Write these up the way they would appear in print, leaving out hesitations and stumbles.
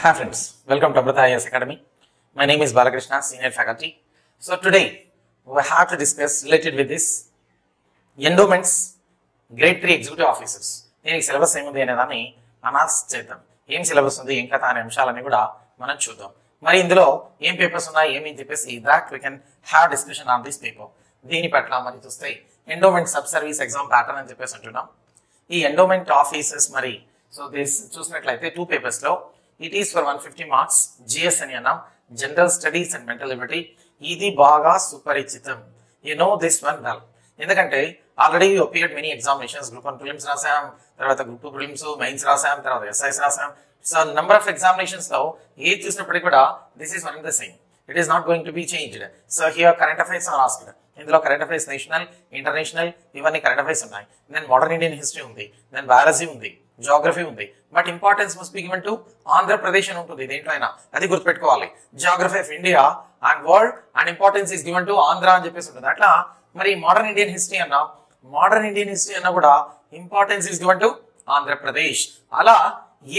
Hi friends, welcome to Amrita IAS Academy. My name is Balakrishna, senior faculty. So today we have to discuss related with this endowments, grade 3 executive officers. దీనికి syllabus ఏముంది అనేదాన్ని analysis చేద్దాం. ఏం syllabus ఉంది, ఏం కథ అనే అంశాలని కూడా మనం చూద్దాం. మరి ఇందులో ఏం పేపర్స్ ఉన్నాయి, ఏమి చెప్పేసి that we can have discussion on this paper. దీని పట్ల మరి చూస్తే endowment sub service exam pattern అని చెప్పేసి అంటున్నాం. ఈ ఎండోమెంట్ ఆఫీసర్స్ మరి సో దిస్ చూసినట్లయితే 2 పేపర్స్ లో it is for 150 marks GS అని అన్నాం, general studies and mental ability. ఇది బాగా సుపరిచితం, you know this one well. ఎందుకంటే already you appeared many examinations. Group 1 prelims రాసాం, తర్వాత గ్రూప్ 2 ప్రిలిమ్స్, మెయిన్స్ రాసాం, తర్వాత ఎస్ఐస్ రాసాం. సో నెంబర్ ఆఫ్ ఎగ్జామినేషన్స్ లో ఏది చూసినప్పటికీ కూడా this is one and the same. It is not going to be changed. So here current affairs are asked. ఇందులో current affairs national, international ఇవన్నీ current affairs ఉన్నాయి. Then modern Indian history ఉంది, then biology ఉంది, geography ఉంది. But importance must be given to Andhra Pradesh అని ఉంటుంది దేంట్లో అయినా, అది గుర్తుపెట్టుకోవాలి. Geography of India and world and importance is given to Andhra అని చెప్పేసి ఉంటుంది. అట్లా మరి మోడర్న్ ఇండియన్ హిస్టరీ అన్నా, మోడర్న్ ఇండియన్ హిస్టరీ అన్నా కూడా importance is given to Andhra Pradesh. అలా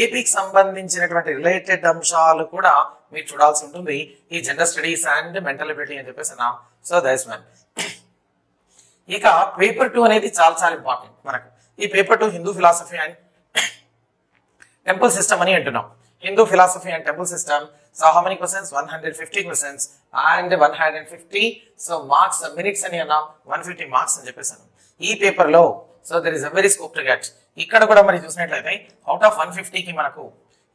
ఏపీకి సంబంధించినటువంటి రిలేటెడ్ అంశాలు కూడా మీరు చూడాల్సి ఉంటుంది ఈ general studies and mental ability అని చెప్పేసి అన్నా. So that's one. ఇక పేపర్ 2 అనేది చాలా చాలా ఇంపార్టెంట్ మనకు. ఈ paper 2 Hindu philosophy and temple system అని అంటున్నాం. Hindu philosophy and temple system. So how many questions? 150 questions and 150 so marks minutes అని అన్నాం, 150 మార్క్స్ అని చెప్పేసాను ఈ పేపర్ లో. So there is a very scope to get. ఇక్కడ కూడా మరి చూసినట్లయితే అవుట్ ఆఫ్ 150 కి మనకు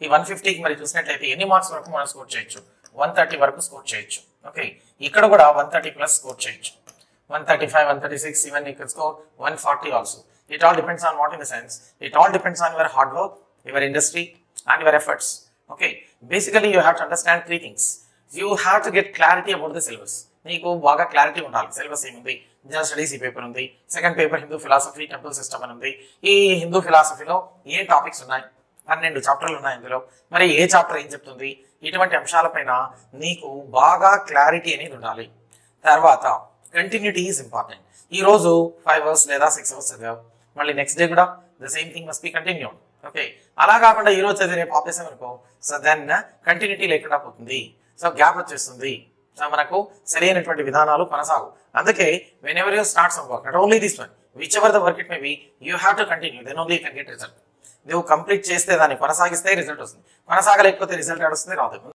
ఈ 150 కి మరి చూసినట్లయితే ఎన్ని మార్క్స్ వరకు మనం స్కోర్ చేయొచ్చు? 130 వరకు స్కోర్ చేయొచ్చు. ఓకే, ఇక్కడ కూడా 130 ప్లస్ స్కోర్ చేయొచ్చు. 135, 136, even you can score 140 also. It all depends on what in the sense? It all depends on your hard work, your industry and your efforts. Okay, basically you have to understand 3 things. You have to get clarity about the syllabus. నీకు బాగా clarity ఉండాలి. Syllabus ఏముంది? General studies ఈ paper ఉంది, second paper Hindu philosophy temple system అని ఉంది. ఈ హిందూ ఫిలాసఫీలో ఏ topics ఉన్నాయి? 12 చాప్టర్లు ఉన్నాయి ఇందులో. మరి ఏ చాప్టర్ ఏం చెప్తుంది? ఇటువంటి అంశాలపైన నీకు బాగా క్లారిటీ అనేది ఉండాలి. తర్వాత కంటిన్యూటీ ఈజ్ ఇంపార్టెంట్. ఈ రోజు 5 అవర్స్ లేదా 6 అవర్స్ చదివావు, మళ్ళీ నెక్స్ట్ డే కూడా the same thing must be continued. Okay, అలా కాకుండా ఈ రోజు చదివి రేపు ఆపేసాం అనుకో, సో దెన్ కంటిన్యూటీ లేకుండా పోతుంది. సో గ్యాప్ వచ్చేస్తుంది. సో మనకు సరైనటువంటి విధానాలు కొనసాగు. అందుకే when ever you start some work, not only this one, which ever the work it may be, you have to continue, then only you can get result. నువ్వు complete చేస్తే దాన్ని కొనసాగిస్తే రిజల్ట్ వస్తుంది, కొనసాగలేకపోతే రిజల్ట్ వస్తుంది రాదు.